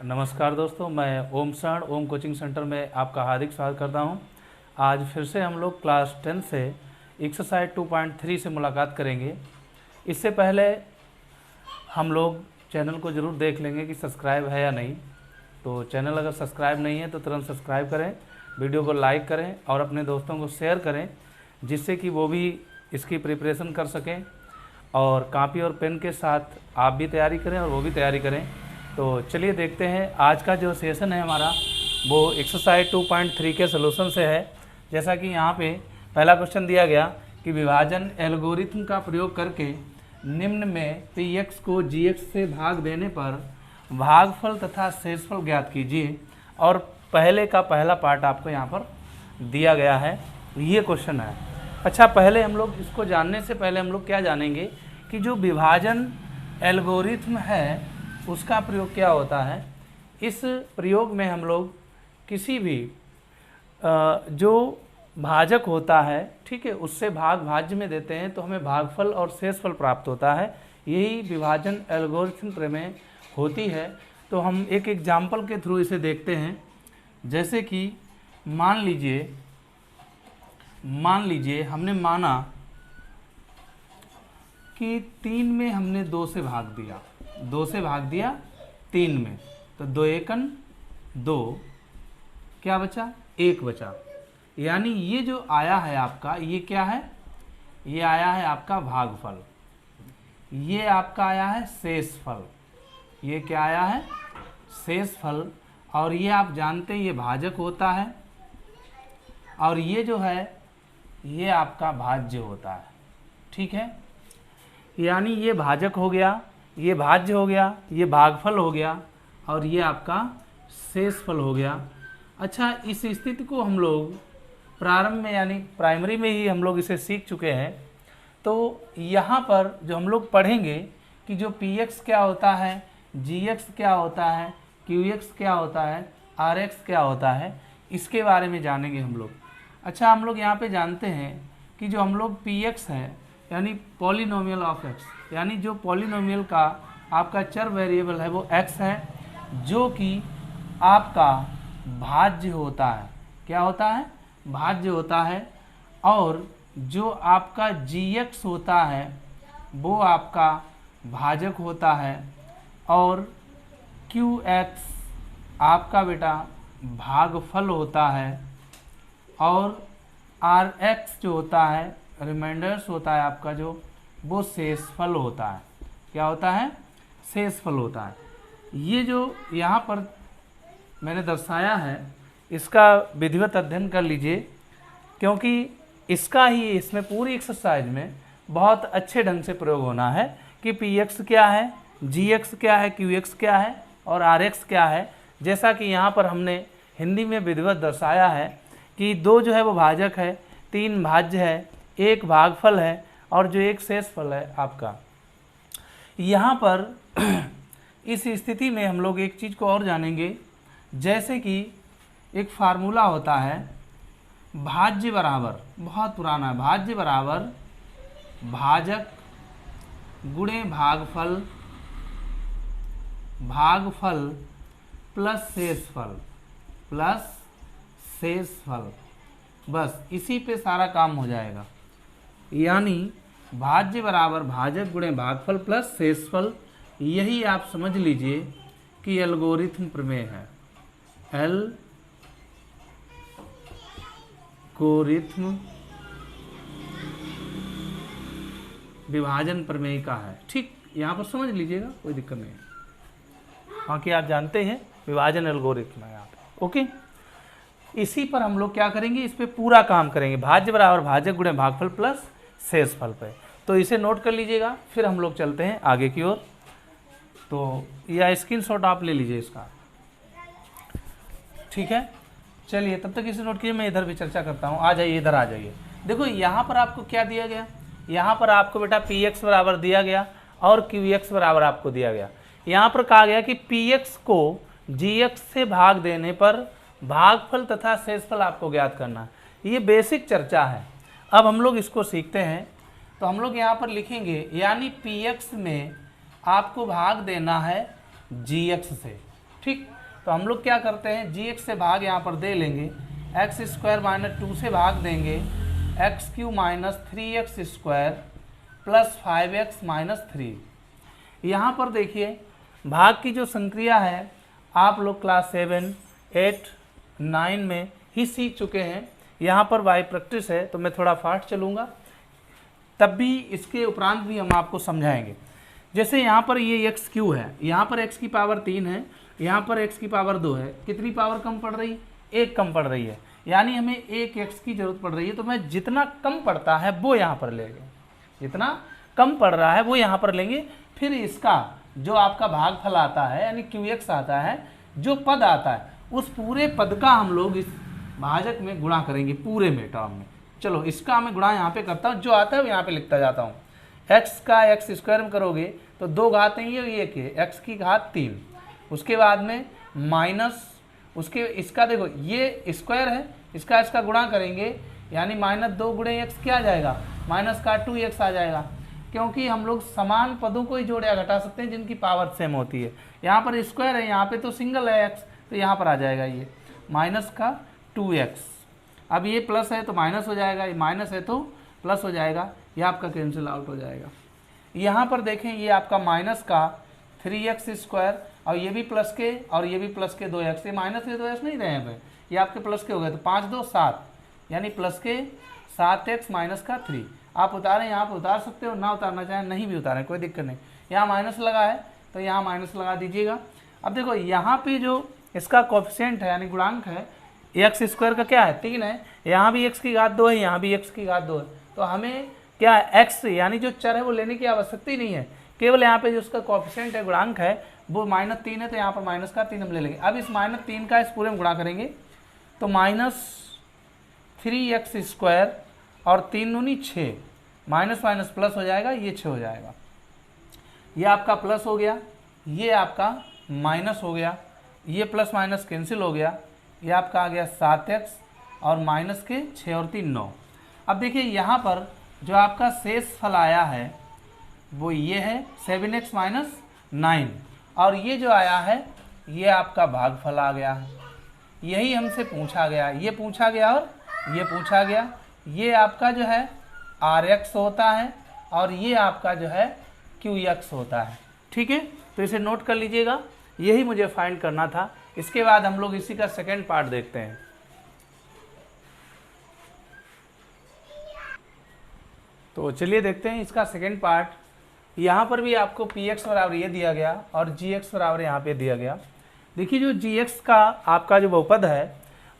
नमस्कार दोस्तों, मैं ओम सर ओम कोचिंग सेंटर में आपका हार्दिक स्वागत करता हूं। आज फिर से हम लोग क्लास 10 से एक्सरसाइज 2.3 से मुलाकात करेंगे। इससे पहले हम लोग चैनल को ज़रूर देख लेंगे कि सब्सक्राइब है या नहीं। तो चैनल अगर सब्सक्राइब नहीं है तो तुरंत सब्सक्राइब करें, वीडियो को लाइक करें और अपने दोस्तों को शेयर करें, जिससे कि वो भी इसकी प्रिपरेशन कर सकें और कॉपी और पेन के साथ आप भी तैयारी करें और वो भी तैयारी करें। तो चलिए देखते हैं आज का जो सेशन है हमारा, वो एक्सरसाइज 2.3 के सलूशन से है। जैसा कि यहाँ पे पहला क्वेश्चन दिया गया कि विभाजन एल्गोरिथम का प्रयोग करके निम्न में px को gx से भाग देने पर भागफल तथा शेषफल ज्ञात कीजिए। और पहले का पहला पार्ट आपको यहाँ पर दिया गया है, ये क्वेश्चन है। अच्छा, पहले हम लोग इसको जानने से पहले हम लोग क्या जानेंगे कि जो विभाजन एल्गोरिथम है उसका प्रयोग क्या होता है। इस प्रयोग में हम लोग किसी भी जो भाजक होता है, ठीक है, उससे भाग भाज्य में देते हैं तो हमें भागफल और शेषफल प्राप्त होता है। यही विभाजन एल्गोरिथम प्रमेय होती है। तो हम एक एग्जाम्पल के थ्रू इसे देखते हैं। जैसे कि मान लीजिए हमने माना कि 3 में हमने 2 से भाग दिया, 2 से भाग दिया 3 में, तो 2 एकन 2, क्या बचा? 1 बचा। यानी ये जो आया है आपका, ये क्या है? ये आया है आपका भागफल, ये आपका आया है शेषफल। ये क्या आया है? शेषफल। और ये आप जानते हैं ये भाजक होता है, और ये जो है ये आपका भाज्य होता है, ठीक है। यानी ये भाजक हो गया, ये भाज्य हो गया, ये भागफल हो गया और ये आपका शेषफल हो गया। अच्छा, इस स्थिति को हम लोग प्रारंभ में यानी प्राइमरी में ही हम लोग इसे सीख चुके हैं। तो यहाँ पर जो हम लोग पढ़ेंगे कि जो px क्या होता है, gx क्या होता है, qx क्या होता है, rx क्या होता है, इसके बारे में जानेंगे हम लोग। अच्छा, हम लोग यहाँ पे जानते हैं कि जो हम लोग px है यानी पॉलिनोमियल ऑफ x, यानी जो पॉलिनोमियल का आपका चर वेरिएबल है वो x है, जो कि आपका भाज्य होता है। क्या होता है? भाज्य होता है। और जो आपका gx होता है वो आपका भाजक होता है, और qx आपका बेटा भागफल होता है, और rx जो होता है रिमाइंडर्स होता है आपका जो, वो शेषफल होता है। क्या होता है? शेषफल होता है। ये जो यहाँ पर मैंने दर्शाया है इसका विधिवत अध्ययन कर लीजिए, क्योंकि इसका ही इसमें पूरी एक्सरसाइज में बहुत अच्छे ढंग से प्रयोग होना है कि px क्या है, gx क्या है, qx क्या है और rx क्या है। जैसा कि यहाँ पर हमने हिंदी में विधिवत दर्शाया है कि 2 जो है वो भाजक है, 3 भाज्य है, 1 भागफल है और जो 1 शेषफल है आपका। यहाँ पर इस स्थिति में हम लोग एक चीज़ को और जानेंगे। जैसे कि एक फार्मूला होता है भाज्य बराबर, बहुत पुराना है, भाज्य बराबर भाजक गुणे भागफल, भागफल प्लस शेषफल, प्लस शेषफल। बस इसी पे सारा काम हो जाएगा। यानी भाज्य बराबर भाजक गुणे भागफल प्लस शेषफल, यही आप समझ लीजिए कि एल्गोरिथम प्रमेय है। एल्गोरिथम विभाजन प्रमेय का है, ठीक। यहाँ पर समझ लीजिएगा, कोई दिक्कत नहीं है। बाकी आप जानते हैं विभाजन एल्गोरिथम है यहाँ पे, ओके। इसी पर हम लोग क्या करेंगे, इस पे पूरा काम करेंगे, भाज्य बराबर भाजक गुणे भागफल प्लस शेषफल पे। तो इसे नोट कर लीजिएगा, फिर हम लोग चलते हैं आगे की ओर। तो यह स्क्रीनशॉट आप ले लीजिए इसका, ठीक है। चलिए तब तक इसे नोट कीजिए, मैं इधर भी चर्चा करता हूँ। आ जाइए, इधर आ जाइए। देखो यहाँ पर आपको क्या दिया गया, यहाँ पर आपको बेटा px बराबर दिया गया और qx बराबर आपको दिया गया। यहाँ पर कहा गया कि px को gx से भाग देने पर भागफल तथा शेषफल आपको ज्ञात करना। ये बेसिक चर्चा है। अब हम लोग इसको सीखते हैं। तो हम लोग यहाँ पर लिखेंगे, यानी px में आपको भाग देना है gx से। ठीक, तो हम लोग क्या करते हैं, जी एक्स से भाग यहाँ पर दे लेंगे, एक्स स्क्वायर माइनस 2 से भाग देंगे x Q minus 3x square plus 5x minus 3। यहाँ पर देखिए भाग की जो संक्रिया है आप लोग क्लास 7, 8, 9 में ही सीख चुके हैं। यहाँ पर बाई प्रैक्टिस है तो मैं थोड़ा फास्ट चलूँगा, तब भी इसके उपरांत भी हम आपको समझाएंगे। जैसे यहाँ पर ये एक्स क्यू है, यहाँ पर x की पावर 3 है, यहाँ पर x की पावर 2 है, कितनी पावर कम पड़ रही, 1 कम पड़ रही है, यानी हमें 1 x की जरूरत पड़ रही है। तो मैं जितना कम पड़ता है वो यहाँ पर लेंगे, जितना कम पड़ रहा है वो यहाँ पर लेंगे। फिर इसका जो आपका भागफल आता है यानी QX आता है, जो पद आता है उस पूरे पद का हम लोग इस भाजक में गुणा करेंगे, पूरे में टर्म में। चलो इसका मैं गुणा यहाँ पे करता हूँ, जो आता है वो यहाँ पे लिखता जाता हूँ। x का x स्क्वायर में करोगे तो 2 घात है ये 1 है, x की घात 3, उसके बाद में माइनस उसके इसका देखो ये स्क्वायर है, इसका गुणा करेंगे यानी -2 गुणे x क्या आ जाएगा, -2x आ जाएगा, क्योंकि हम लोग समान पदों को ही जोड़ या घटा सकते हैं जिनकी पावर सेम होती है। यहाँ पर स्क्वायर है, यहाँ पे तो सिंगल है x, तो यहाँ पर आ जाएगा ये -2x। अब ये प्लस है तो माइनस हो जाएगा, ये माइनस है तो प्लस हो जाएगा, ये आपका कैंसिल आउट हो जाएगा। यहाँ पर देखें ये आपका माइनस का 3x स्क्वायर और ये भी प्लस के और ये भी प्लस के 2x, ये माइनस के 2x नहीं रहे हैं, ये आपके प्लस के हो गए, तो 5 2 7 यानी प्लस के 7x माइनस का 3। आप उतारें यहाँ पर उतार सकते हो, ना उतारना चाहें नहीं भी उतारें, कोई दिक्कत नहीं। यहाँ माइनस लगा है तो यहाँ माइनस लगा दीजिएगा। अब देखो यहाँ पे जो इसका कोफिशिएंट है यानी गुणांक है, एक्स स्क्वायर का क्या है 3 है, यहाँ भी x की घात 2 है, यहाँ भी x की घात 2 है, तो हमें क्या है x यानी जो चर है वो लेने की आवश्यकता ही नहीं है, केवल यहाँ पे जो उसका कोफिशिएंट है गुणांक है वो -3 है, तो यहाँ पर -3 हम ले लेंगे। अब इस -3 का इस पूरे में गुणा करेंगे तो -3x स्क्वायर और 3 दूनी 6, माइनस माइनस प्लस हो जाएगा, ये 6 हो जाएगा, ये आपका प्लस हो गया, ये आपका माइनस हो गया, ये प्लस माइनस कैंसिल हो गया, ये आपका आ गया 7x और माइनस के 6 और 3 9। अब देखिए यहाँ पर जो आपका शेष फल आया है वो ये है 7x माइनस 9, और ये जो आया है ये आपका भागफल आ गया है। यही हमसे पूछा गया, ये पूछा गया और ये पूछा गया। ये आपका जो है Rx होता है और ये आपका जो है QX होता है, ठीक है, तो इसे नोट कर लीजिएगा, यही मुझे फाइंड करना था। इसके बाद हम लोग इसी का सेकेंड पार्ट देखते हैं। तो चलिए देखते हैं इसका सेकेंड पार्ट। यहाँ पर भी आपको Px बराबर ये दिया गया और Gx बराबर यहाँ पे दिया गया। देखिए जो Gx का आपका जो बहुपद है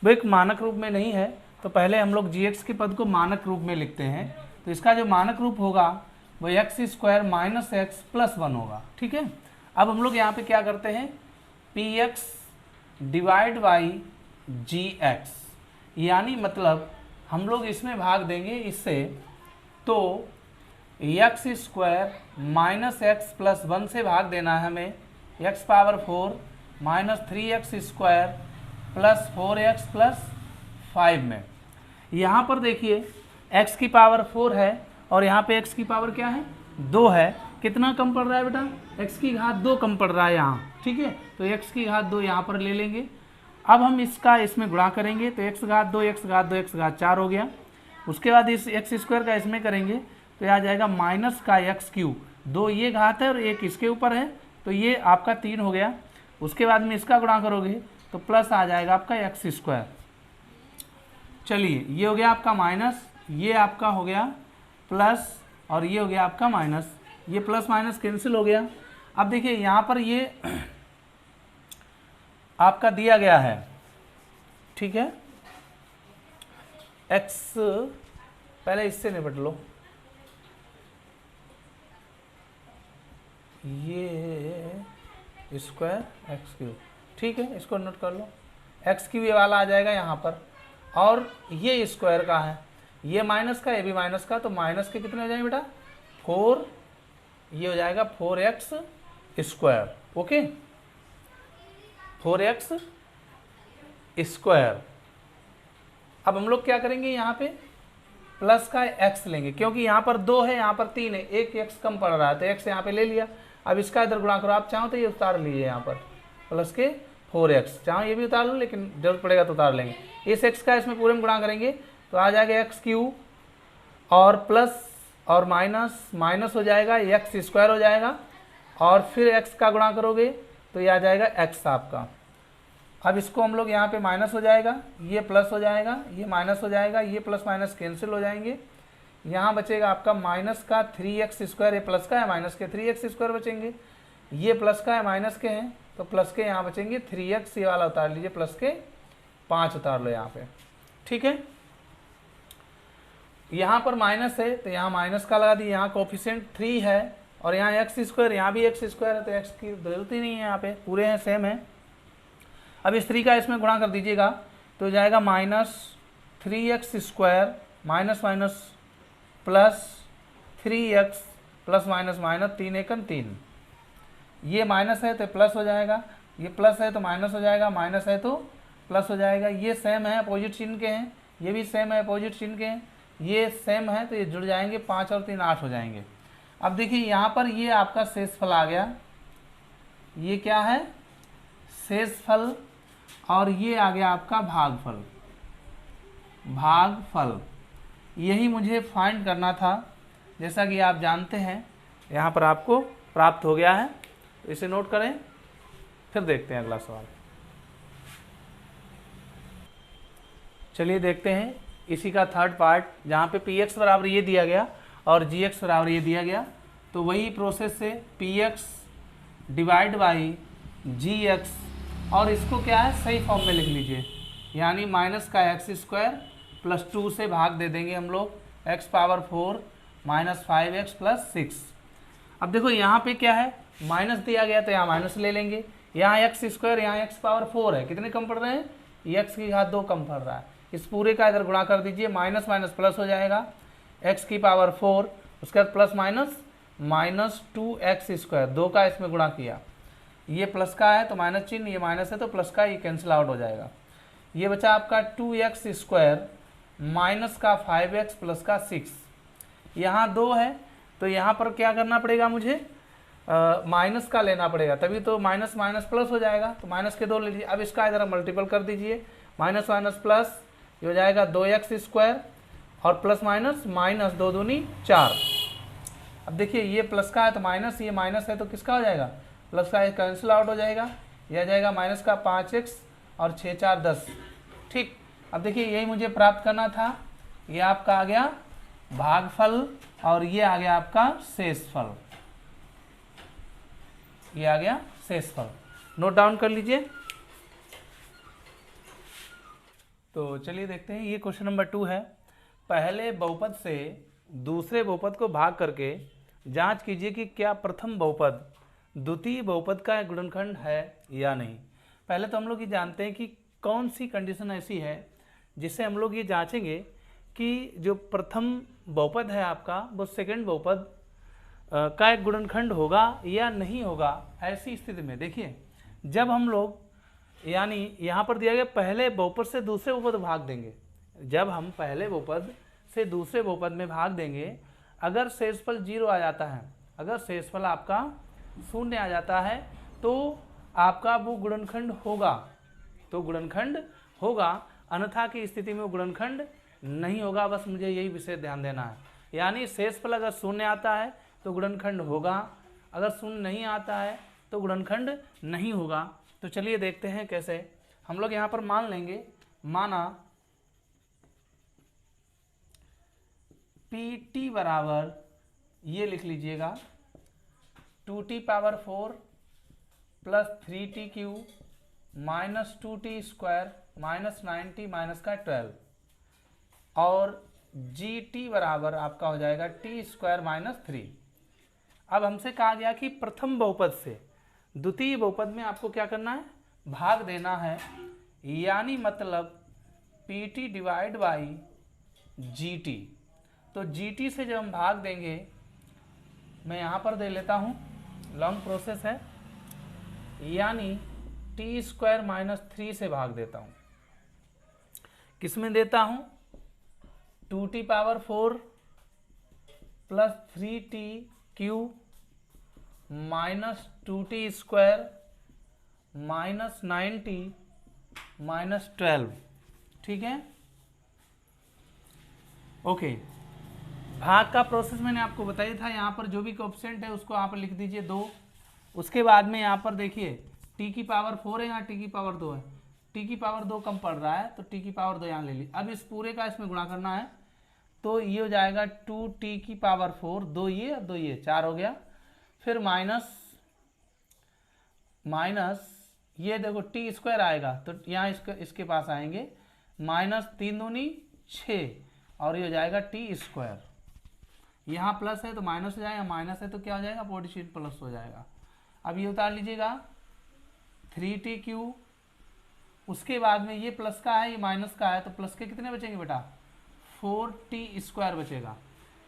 वो एक मानक रूप में नहीं है, तो पहले हम लोग Gx के पद को मानक रूप में लिखते हैं। तो इसका जो मानक रूप होगा वो x square minus x plus 1 होगा, ठीक है। अब हम लोग यहाँ पे क्या करते हैं, Px डिवाइड बाई Gx, यानी मतलब हम लोग इसमें भाग देंगे इससे, तो x square minus x plus 1 से भाग देना है हमें x power 4 minus 3x square plus 4x plus 5 में। यहाँ पर देखिए x की पावर 4 है और यहाँ पे x की पावर क्या है 2 है, कितना कम पड़ रहा है बेटा, x की घात 2 कम पड़ रहा है यहाँ, ठीक है, तो x की घात 2 यहाँ पर ले लेंगे। अब हम इसका इसमें गुणा करेंगे तो x घात 2 x घात 2 x घात 4 हो गया। उसके बाद इस x स्क्वायर का इसमें करेंगे तो आ जाएगा माइनस का एक्स क्यू, 2 ये घात है और 1 इसके ऊपर है, तो ये आपका 3 हो गया। उसके बाद में इसका गुणा करोगे तो प्लस आ जाएगा आपका एक्स स्क्वायर। चलिए ये हो गया आपका माइनस, ये आपका हो गया प्लस और ये हो गया आपका माइनस, ये प्लस माइनस कैंसिल हो गया। अब देखिए यहाँ पर ये आपका दिया गया है, ठीक है, एक्स पहले इससे निपट लो, ये स्क्वायर एक्स क्यूब, ठीक है, इसको नोट कर लो, एक्स क्यूब ये वाला आ जाएगा यहाँ पर, और ये स्क्वायर का है, ये माइनस का, ये भी माइनस का, तो माइनस के कितने हो जाएंगे बेटा 4, ये हो जाएगा 4x square, okay 4x square. अब हम लोग क्या करेंगे यहाँ पे प्लस का x लेंगे, क्योंकि यहाँ पर 2 है यहाँ पर 3 है, एक x कम पड़ रहा है तो x यहाँ पे ले लिया। अब इसका इधर गुणा करो, आप चाहो तो ये उतार लीजिए यहाँ पर, प्लस के 4x, चाहो ये भी उतार लो लेकिन जरूरत पड़ेगा तो उतार लेंगे। इस x का इसमें पूरे में गुणा करेंगे तो आ जाएगा एक्स क्यू और प्लस और माइनस, माइनस हो जाएगा एक्स स्क्वायर हो जाएगा और फिर x का गुणा करोगे तो ये आ जाएगा x आपका। अब इसको हम लोग यहाँ पे माइनस हो जाएगा, ये प्लस हो जाएगा, ये माइनस हो जाएगा, ये प्लस माइनस कैंसिल हो जाएंगे। यहाँ बचेगा आपका माइनस का 3x स्क्वायर, ये प्लस का है माइनस के 3x स्क्वायर बचेंगे, ये प्लस का है माइनस के हैं तो प्लस के यहाँ बचेंगे 3x, ये वाला उतार लीजिए, प्लस के 5 उतार लो यहाँ पे, ठीक है। यहाँ पर माइनस है तो यहाँ माइनस का लगा दिए, यहाँ कोफिशिएंट 3 है और यहाँ एक्स स्क्वायर, यहाँ भी एक्स स्क्वायर है तो एक्स की जरूरत ही नहीं है, यहाँ पे पूरे हैं सेम है। अब इस 3 का इसमें गुणा कर दीजिएगा तो जाएगा -3x square minus minus plus 3x plus minus minus 3 एकम 3, ये माइनस है तो प्लस हो जाएगा, ये प्लस है तो माइनस हो जाएगा, माइनस है तो प्लस हो जाएगा। ये सेम है अपोजिट चिन्ह के हैं, ये भी सेम है अपोजिट चिन्ह के हैं, ये सेम है तो ये जुड़ जाएंगे, 5 और 3 8 हो जाएंगे। अब देखिए यहाँ पर ये आपका शेषफल आ गया, ये क्या है शेषफल और ये आ गया आपका भागफल, भागफल यही मुझे फाइंड करना था। जैसा कि आप जानते हैं यहाँ पर आपको प्राप्त हो गया है तो इसे नोट करें, फिर देखते हैं अगला सवाल। चलिए देखते हैं इसी का थर्ड पार्ट, जहाँ पे px बराबर ये दिया गया और gx बराबर ये दिया गया, तो वही प्रोसेस से px डिवाइड बाई gx और इसको क्या है सही फॉर्म में लिख लीजिए, यानी माइनस का एक्स स्क्वायर प्लस 2 से भाग दे देंगे हम लोग, x power 4 minus 5x plus 6। अब देखो यहाँ पे क्या है माइनस दिया गया तो यहाँ माइनस ले लेंगे, यहाँ एक्स स्क्वायर यहाँ एक्स पावर 4 है, कितने कम पड़ रहे हैं, एक्स की घात 2 कम पड़ रहा है, इस पूरे का इधर गुणा कर दीजिए, माइनस माइनस प्लस हो जाएगा, एक्स की पावर 4 उसके बाद plus minus minus 2x square, 2 का इसमें गुणा किया, ये प्लस का है तो माइनस चिन्ह, ये माइनस है तो प्लस का, ये कैंसिल आउट हो जाएगा। ये बचा आपका 2x स्क्वायर माइनस का 5x प्लस का 6, यहाँ 2 है तो यहाँ पर क्या करना पड़ेगा मुझे माइनस का लेना पड़ेगा, तभी तो माइनस माइनस प्लस हो जाएगा, तो माइनस के 2 ले लीजिए। अब इसका इधर मल्टीपल कर दीजिए, माइनस माइनस प्लस ये हो जाएगा 2x स्क्वायर और प्लस माइनस माइनस 2 दूनी 4। अब देखिए ये प्लस का है तो माइनस, ये माइनस है तो किसका हो जाएगा प्लस का, ये कैंसिल आउट हो जाएगा, यह आ जाएगा माइनस का 5x और 6 4 10, ठीक। अब देखिए यही मुझे प्राप्त करना था, ये आपका आ गया भागफल और ये आ गया आपका शेषफल, ये आ गया शेषफल, नोट डाउन कर लीजिए। तो चलिए देखते हैं, ये क्वेश्चन नंबर 2 है, पहले बहुपद से दूसरे बहुपद को भाग करके जांच कीजिए कि क्या प्रथम बहुपद द्वितीय बहुपद का एक गुणनखंड है या नहीं। पहले तो हम लोग ये जानते हैं कि कौन सी कंडीशन ऐसी है जिससे हम लोग ये जांचेंगे कि जो प्रथम बहुपद है आपका वो सेकंड बहुपद का एक गुणनखंड होगा या नहीं होगा। ऐसी स्थिति में देखिए जब हम लोग, यानी यहाँ पर दिया गया पहले बहुपद से दूसरे बहुपद भाग देंगे, जब हम पहले बहुपद से दूसरे बहुपद में भाग देंगे, अगर शेषफल 0 आ जाता है, अगर शेषफल आपका 0 आ जाता है तो आपका वो गुणनखंड होगा, तो गुणनखंड होगा, अन्यथा की स्थिति में वो गुणनखंड नहीं होगा। बस मुझे यही विषय ध्यान देना है, यानी शेषफल अगर 0 आता है तो गुणनखंड होगा, अगर 0 नहीं आता है तो गुणनखंड नहीं होगा। तो चलिए देखते हैं कैसे। हम लोग यहाँ पर मान लेंगे, माना pt बराबर ये लिख लीजिएगा 2t power 4 plus 3t Q minus 2t square minus 9t minus का 12 और gt बराबर आपका हो जाएगा t स्क्वायर माइनस 3। अब हमसे कहा गया कि प्रथम बहुपद से द्वितीय बहुपद में आपको क्या करना है, भाग देना है, यानी मतलब pt डिवाइड बाई gt। तो gt से जब हम भाग देंगे, मैं यहाँ पर दे लेता हूँ, लॉन्ग प्रोसेस है, यानी t स्क्वायर माइनस 3 से भाग देता हूँ, किस में देता हूँ 2t power 4 plus 3t Q minus 2t square -90 -12, ठीक है। ओके, भाग का प्रोसेस मैंने आपको बताया था। यहाँ पर जो भी कोएफिशिएंट है उसको आप लिख दीजिए 2। उसके बाद में यहाँ पर देखिए t की पावर 4 है, यहाँ t की पावर 2 है। t की पावर 2 कम पड़ रहा है तो t की पावर 2 यहाँ ले ली। अब इस पूरे का इसमें गुणा करना है तो ये हो जाएगा 2t की पावर 4, 2 ये 2 ये 4 हो गया। फिर माइनस ये देखो टी स्क्वायर आएगा तो यहाँ इसके पास आएंगे, -3 दूनी 6 और ये हो जाएगा टी स्क्वायर। यहाँ प्लस है तो माइनस हो जाएगा, माइनस है तो क्या हो जाएगा पोजीशन प्लस हो जाएगा। अब ये उतार लीजिएगा 3t³। उसके बाद में ये प्लस का है ये माइनस का है तो प्लस के कितने बचेंगे बेटा 4t² बचेगा,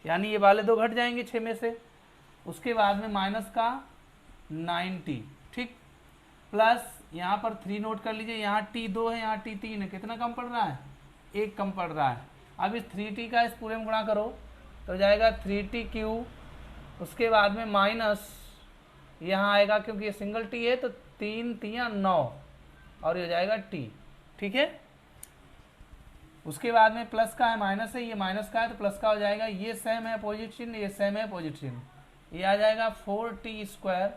यानी ये वाले 2 घट जाएंगे 6 में से। उसके बाद में माइनस का 9t, ठीक, प्लस यहाँ पर 3 नोट कर लीजिए, यहाँ t 2 है यहाँ t 3 है, कितना कम पड़ रहा है 1 कम पड़ रहा है। अब इस 3t का इस पूरे में गुणा करो तो हो जाएगा 3t³। उसके बाद में माइनस यहाँ आएगा क्योंकि ये सिंगल t है तो 3 3 9 और ये हो जाएगा t, ठीक है। उसके बाद में प्लस का है माइनस है, ये माइनस का है तो प्लस का हो जाएगा, ये सेम है अपोजिट चिन्ह, ये सेम है अपोजिट चिन्ह, ये आ जाएगा 4t²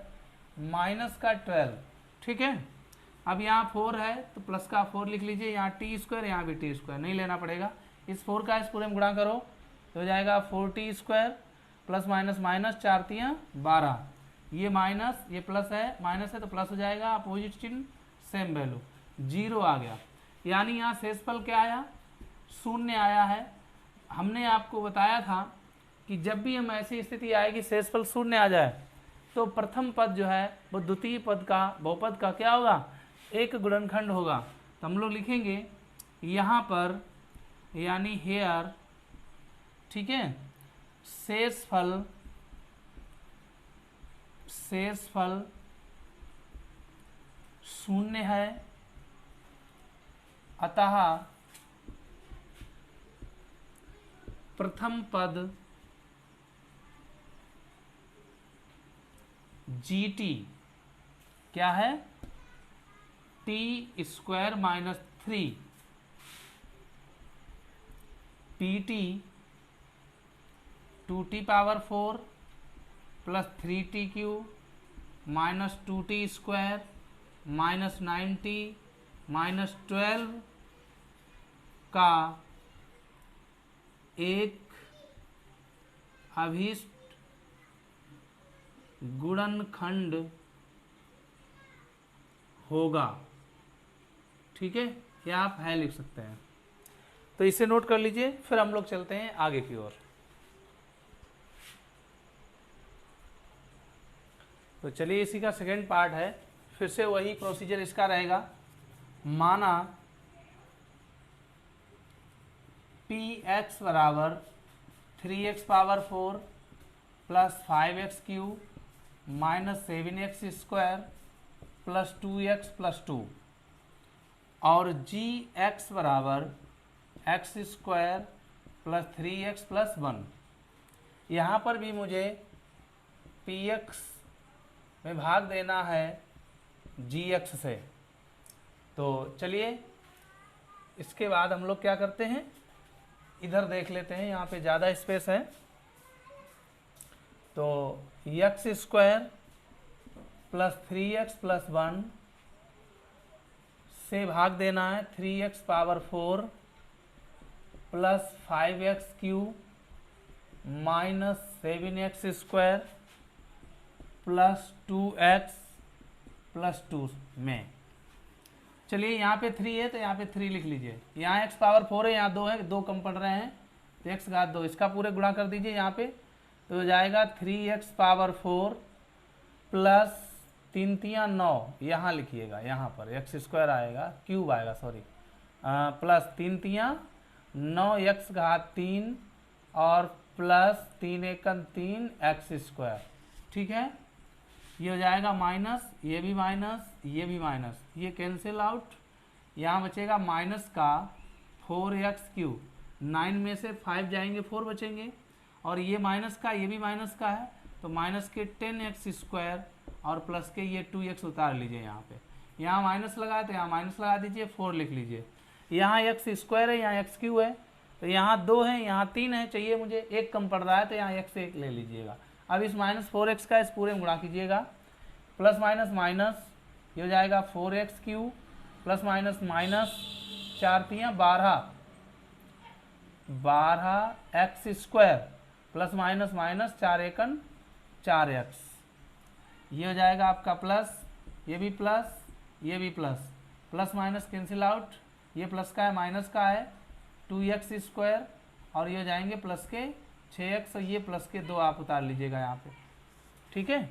माइनस का 12, ठीक है। अब यहाँ 4 है तो प्लस का 4 लिख लीजिए, यहाँ t², यहाँ भी t² नहीं लेना पड़ेगा। इस 4 का इस पूरे में गुणा करो तो हो जाएगा 4t² प्लस माइनस माइनस 4 3 12, ये माइनस ये प्लस है, माइनस है तो प्लस हो जाएगा, अपोजिट चिन्ह सेम वैल्यू 0 आ गया। यानी यहाँ शेषफल क्या आया 0 आया है। हमने आपको बताया था कि जब भी हम ऐसी स्थिति आएगी शेषफल 0 आ जाए तो प्रथम पद जो है वो द्वितीय पद का बहुपद का क्या होगा एक गुणनखंड होगा। तो हम लोग लिखेंगे यहाँ पर यानी हेयर, ठीक है, शेषफल 0 है, अतः प्रथम पद GT क्या है t² - 3 PT 2t⁴ plus 3t³ minus 2t² minus 9t minus 12 का एक अभीष्ट गुणनखंड होगा, ठीक है। या आप है लिख सकते हैं, तो इसे नोट कर लीजिए। फिर हम लोग चलते हैं आगे की ओर। तो चलिए इसी का सेकेंड पार्ट है, फिर से वही प्रोसीजर इसका रहेगा। माना px बराबर 3x⁴ plus 5x³ minus 7x² plus 2x plus 2 और gx बराबर x² प्लस 3x प्लस 1। यहाँ पर भी मुझे px में भाग देना है gx से। तो चलिए इसके बाद हम लोग क्या करते हैं, इधर देख लेते हैं, यहाँ पे ज़्यादा स्पेस है। तो x² प्लस 3x प्लस 1 से भाग देना है 3x⁴ plus 5x³ minus 7x² plus 2x plus 2 में। चलिए यहाँ पे 3 है तो यहाँ पे 3 लिख लीजिए, यहाँ x⁴ है, यहाँ 2 है, 2 कम पड़ रहे हैं तो x⁻2 इसका पूरे गुणा कर दीजिए यहाँ पे, तो हो जाएगा 3x⁴ प्लस 3 3 9, यहाँ लिखिएगा, यहाँ पर x² आएगा, क्यूब आएगा सॉरी, प्लस 3 3 9x⁻3 और प्लस 3 1 3 x², ठीक है। ये हो जाएगा माइनस, ये भी माइनस, ये भी माइनस, ये कैंसिल आउट, यहाँ बचेगा माइनस का 4x³, 9 में से 5 जाएंगे 4 बचेंगे, और ये माइनस का ये भी माइनस का है तो माइनस के 10x² और प्लस के ये 2x उतार लीजिए यहाँ पे, यहाँ माइनस लगाए तो यहाँ माइनस लगा दीजिए, 4 लिख लीजिए। यहाँ एक्स स्क्वायर है, यहाँ एक्स क्यू है, तो यहाँ 2 है, यहाँ 3 है, चाहिए मुझे, एक कम पड़ रहा है तो यहाँ एक्स 1 ले लीजिएगा। अब इस -4x का इस पूरे में गुणा कीजिएगा, प्लस माइनस माइनस, ये हो जाएगा 4x Q plus minus minus, 4 तियाँ 12x square plus minus minus, 4 एकन 4x, ये हो जाएगा आपका प्लस, ये भी प्लस, ये भी plus, plus minus cancel out, ये प्लस का है माइनस का है, 2x स्क्वायर, और ये हो जाएंगे प्लस के 6x, और ये प्लस के 2 आप उतार लीजिएगा यहाँ पे, ठीक है।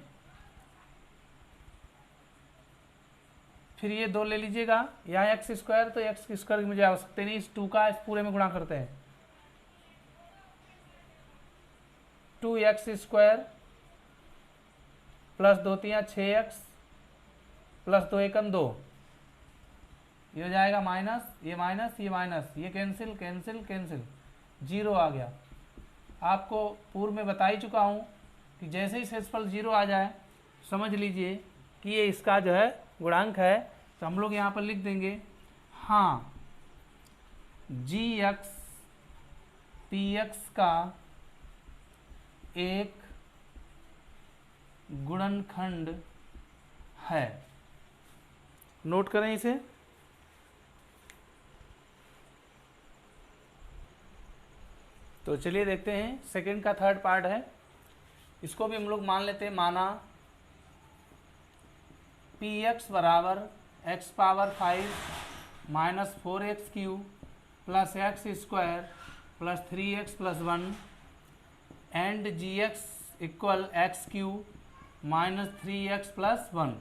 फिर ये 2 ले लीजिएगा, यहाँ x स्क्वायर, तो x स्क्वायर की मुझे आवश्यकता नहीं, इस 2 का इस पूरे में गुणा करते हैं, 2x square plus 2 तियाँ 6x plus 2 एकन 2, ये हो जाएगा माइनस, ये माइनस, ये माइनस, ये कैंसिल कैंसिल कैंसिल, 0 आ गया। आपको पूर्व में बता ही चुका हूँ कि जैसे ही शेषफल 0 आ जाए समझ लीजिए कि ये इसका जो है गुणांक है, तो हम लोग यहाँ पर लिख देंगे, हाँ gx px का एक गुणनखंड है। नोट करें इसे। तो चलिए देखते हैं, सेकंड का थर्ड पार्ट है, इसको भी हम लोग मान लेते हैं, माना px बराबर x power 5 minus 4x Q plus x square plus 3x plus 1 and gx equal x Q minus 3x plus 1।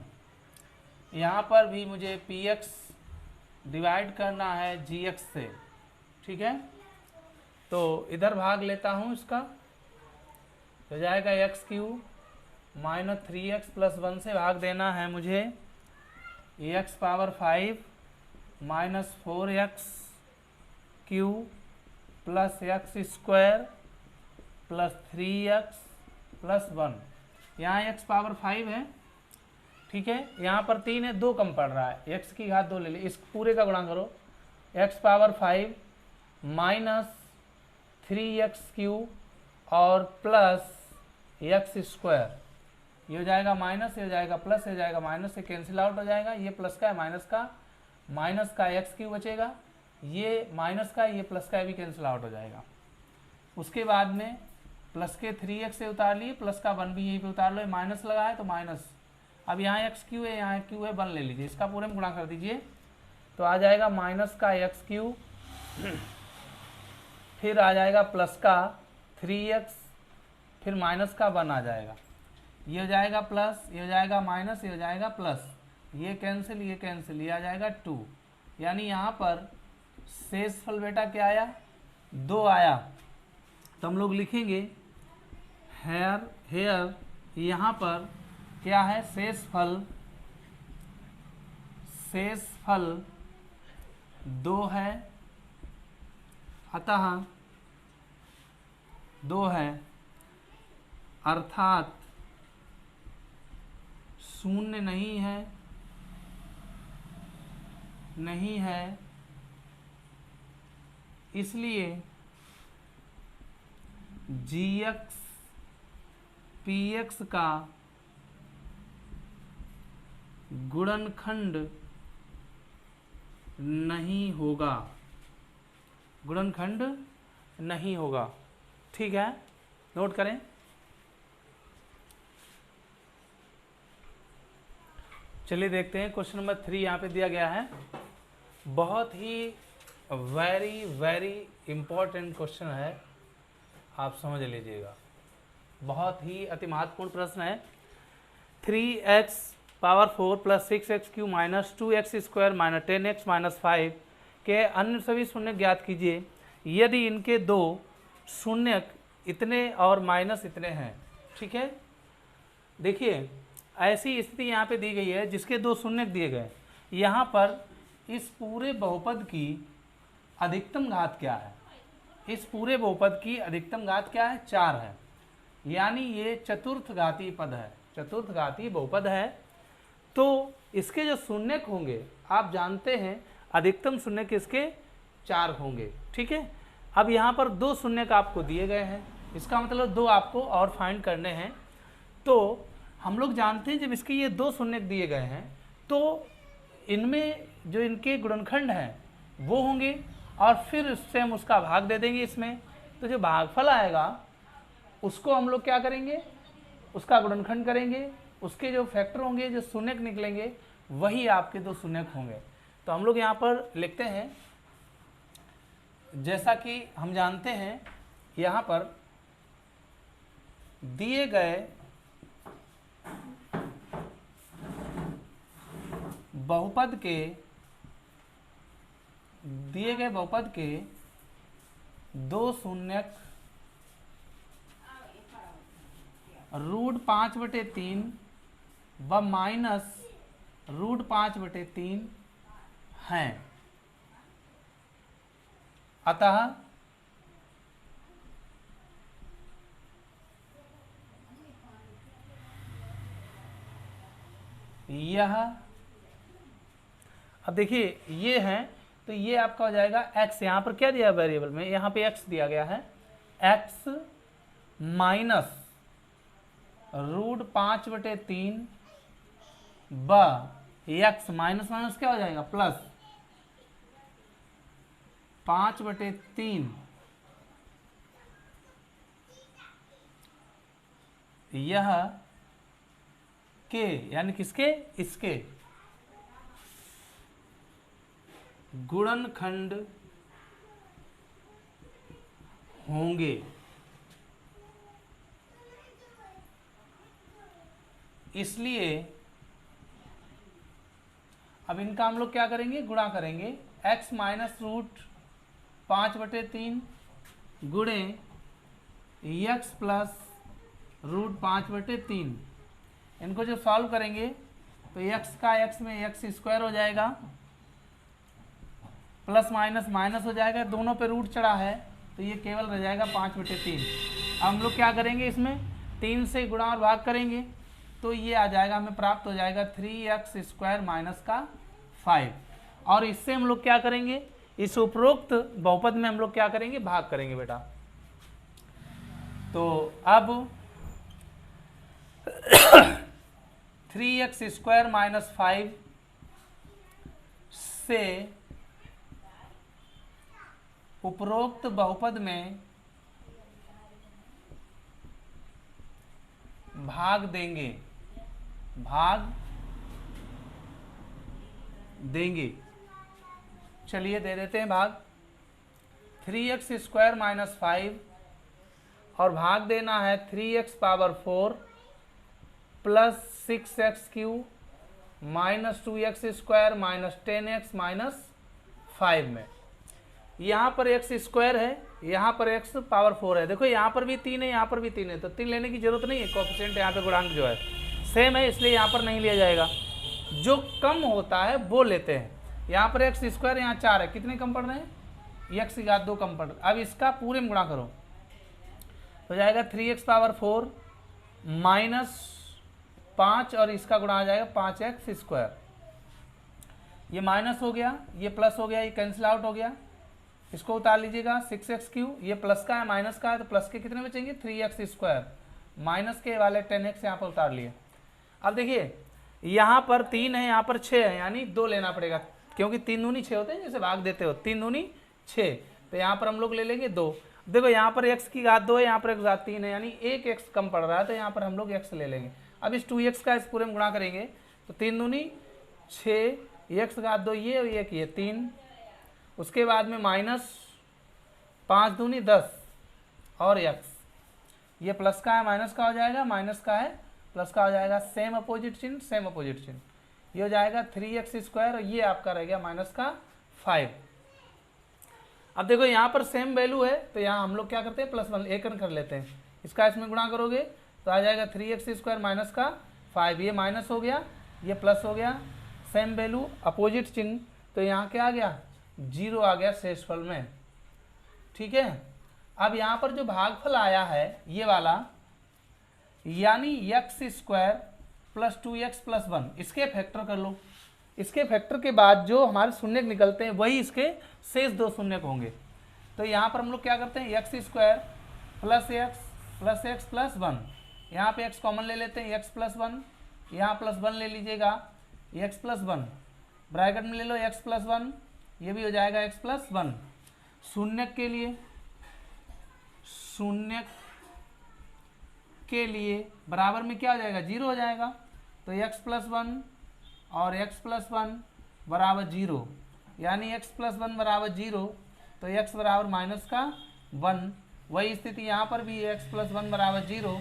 यहाँ पर भी मुझे px डिवाइड करना है gx से, ठीक है। तो इधर भाग लेता हूँ, इसका हो जाएगा x Q minus 3x plus 1 से भाग देना है मुझे x power 5 minus 4x Q plus x square plus 3x plus 1। यहाँ x पावर 5 है, ठीक है, यहाँ पर 3 है, 2 कम पड़ रहा है, x की घात 2 ले ली, इस पूरे का गुणा करो, x power 5 minus 3x Q और प्लस एक्स स्क्वायर, ये हो जाएगा माइनस, ये हो जाएगा प्लस, ये हो जाएगा माइनस, से कैंसिल आउट हो जाएगा, ये प्लस का है माइनस का एक्स क्यू बचेगा, ये माइनस का है, ये प्लस का है, भी कैंसिल आउट हो जाएगा। उसके बाद में प्लस के 3x से उतार लिए, प्लस का 1 भी यहीं पे उतार लो, माइनस लगा है तो माइनस, अब यहाँ एक्स क्यू है, यहाँ क्यू है, 1 ले लीजिए, इसका पूरे में गुणा कर दीजिए, तो आ जाएगा माइनस का एक्स क्यू, फिर आ जाएगा प्लस का 3x, फिर माइनस का 1 आ जाएगा, ये हो जाएगा प्लस, ये हो जाएगा माइनस, ये हो जाएगा प्लस, ये कैंसिल, ये कैंसिल, ये आ जाएगा 2। यानी यहाँ पर शेषफल बेटा क्या आया, 2 आया। तो हम लोग लिखेंगे हेयर यहाँ पर क्या है, शेषफल 2 है, अतः 2 है, अर्थात 0 नहीं है, इसलिए gx px का गुणनखंड नहीं होगा, गुणनखंड नहीं होगा, ठीक है, नोट करें। चलिए देखते हैं, क्वेश्चन नंबर 3 यहाँ पे दिया गया है, बहुत ही वेरी इम्पोर्टेंट क्वेश्चन है, आप समझ लीजिएगा, बहुत ही अति महत्वपूर्ण प्रश्न है। 3x power 4 plus 6x Q minus 2x square minus 10x minus 5 के अन्य सभी शून्य ज्ञात कीजिए यदि इनके 2 शून्य इतने और माइनस इतने हैं, ठीक है। देखिए ऐसी स्थिति यहाँ पे दी गई है जिसके 2 शून्य दिए गए, यहाँ पर इस पूरे बहुपद की अधिकतम घात क्या है, इस पूरे बहुपद की अधिकतम घात क्या है, 4 है, यानी ये चतुर्थ घातीय पद है, चतुर्थ घातीय बहुपद है। तो इसके जो शून्यक होंगे आप जानते हैं अधिकतम शून्यक इसके 4 होंगे। ठीक है, अब यहाँ पर 2 शून्यक आपको दिए गए हैं, इसका मतलब 2 आपको और फाइंड करने हैं। तो हम लोग जानते हैं जब इसके ये 2 शून्यक दिए गए हैं तो इनमें जो इनके गुणनखंड हैं वो होंगे और फिर उससे हम उसका भाग दे देंगे इसमें। तो जो भागफल आएगा उसको हम लोग क्या करेंगे, उसका गुणनखंड करेंगे, उसके जो फैक्टर होंगे, जो शून्यक निकलेंगे वही आपके 2 शून्यक होंगे। तो हम लोग यहाँ पर लिखते हैं, जैसा कि हम जानते हैं यहाँ पर दिए गए बहुपद के 2 शून्यक √5/3 व -√5/3 हैं। अतः यह, अब देखिए ये है तो ये आपका हो जाएगा x, यहाँ पर क्या दिया वेरिएबल में, यहाँ पे x दिया गया है, x माइनस √5/3 ब x माइनस माइनस क्या हो जाएगा प्लस 5/3 यह के यानी किसके, इसके गुणनखंड होंगे। इसलिए अब इनका हम लोग क्या करेंगे, गुणा करेंगे, x माइनस √5/3 गुणे x प्लस √5/3। इनको जो सॉल्व करेंगे तो x का x में x² हो जाएगा, प्लस माइनस माइनस हो जाएगा, दोनों पे रूट चढ़ा है तो ये केवल रह जाएगा 5/3। अब हम लोग क्या करेंगे, इसमें 3 से गुणा और भाग करेंगे तो ये आ जाएगा, हमें प्राप्त हो जाएगा 3x² माइनस का 5। और इससे हम लोग क्या करेंगे, इस उपरोक्त बहुपद में हम लोग क्या करेंगे, भाग करेंगे बेटा। तो अब 3x² माइनस 5 से उपरोक्त बहुपद में भाग देंगे, चलिए दे देते हैं भाग। 3x² माइनस 5 और भाग देना है 3x⁴ plus 6x³ minus 2x² minus 10x minus 5 में। यहाँ पर x² है, यहाँ पर x⁴ है। देखो यहाँ पर भी 3 है, यहाँ पर भी 3 है, तो 3 लेने की जरूरत नहीं है, कोएफिशिएंट यहाँ पे गुणांक जो है सेम है, इसलिए यहाँ पर नहीं लिया जाएगा। जो कम होता है वो लेते हैं। यहाँ पर x², यहाँ 4 है, कितने कम पड़ रहे हैं, x⁴ कम पड़ रहे। अब इसका पूरे में गुणा करो तो जाएगा 3x⁴ माइनस 5 और इसका गुणा आ जाएगा 5x²। ये माइनस हो गया, ये प्लस हो गया, ये कैंसिल आउट हो गया, इसको उतार लीजिएगा 6x³। ये प्लस का है माइनस का है तो प्लस के कितने बचेंगे 3x², माइनस के वाले 10x यहाँ पर उतार लिए। अब देखिए यहाँ पर 3 है, यहाँ पर 6 है, यानी 2 लेना पड़ेगा क्योंकि 3 दूनी 6 होते हैं, जैसे भाग देते हो 3 दूनी 6, तो यहाँ पर हम लोग ले लेंगे 2। देखो यहाँ पर x⁴ है, यहाँ पर x⁴ है, यानी एक x कम पड़ रहा है तो यहाँ पर हम लोग x ले लेंगे। अब इस 2x का इस पूरे में गुणा करेंगे तो 3 दूनी 6, x⁴ ये और ये 3, उसके बाद में माइनस 5 दूनी 10 और x, ये प्लस का है माइनस का हो जाएगा, माइनस का है प्लस का हो जाएगा, सेम अपोजिट चिन्ह सेम अपोजिट चिन्ह, ये हो जाएगा 3x² और ये आपका रह गया माइनस का 5। अब देखो यहाँ पर सेम वैल्यू है तो यहाँ हम लोग क्या करते हैं, +1 एक कर लेते हैं, इसका इसमें गुणा करोगे तो आ जाएगा 3x² माइनस का 5, ये माइनस हो गया, ये प्लस हो गया, सेम वैल्यू अपोजिट चिन्ह, तो यहाँ क्या आ गया 0 आ गया शेषफल में। ठीक है, अब यहाँ पर जो भागफल आया है ये वाला, यानी x² प्लस 2x प्लस 1, इसके फैक्टर कर लो। इसके फैक्टर के बाद जो हमारे शून्य निकलते हैं वही इसके शेष दो शून्य होंगे। तो यहाँ पर हम लोग क्या करते हैं, x square plus x plus 1, यहाँ पे x कॉमन ले लेते हैं, x प्लस 1, यहाँ प्लस 1 ले लीजिएगा, x प्लस 1, ब्रैकेट में ले लो x प्लस 1, ये भी हो जाएगा x प्लस 1। शून्य के लिए बराबर में क्या हो जाएगा, 0 हो जाएगा। तो x प्लस 1 और x प्लस 1 बराबर 0, यानी x प्लस 1 बराबर 0, तो x बराबर माइनस का 1। वही स्थिति यहाँ पर भी है, x प्लस 1 बराबर 0,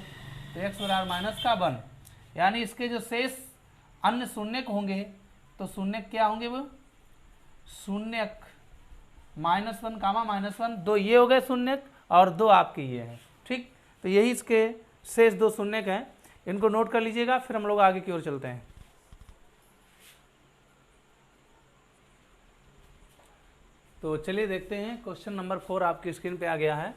तो x बराबर माइनस का 1। यानी इसके जो शेष अन्य शून्यक होंगे तो शून्यक क्या होंगे, वो शून्यक -1 कामा -1, दो ये हो गए शून्यक और दो आपके ये हैं। ठीक, तो यही इसके शेष दो शून्यक हैं, इनको नोट कर लीजिएगा, फिर हम लोग आगे की ओर चलते हैं। तो चलिए देखते हैं, क्वेश्चन नंबर 4 आपकी स्क्रीन पे आ गया है।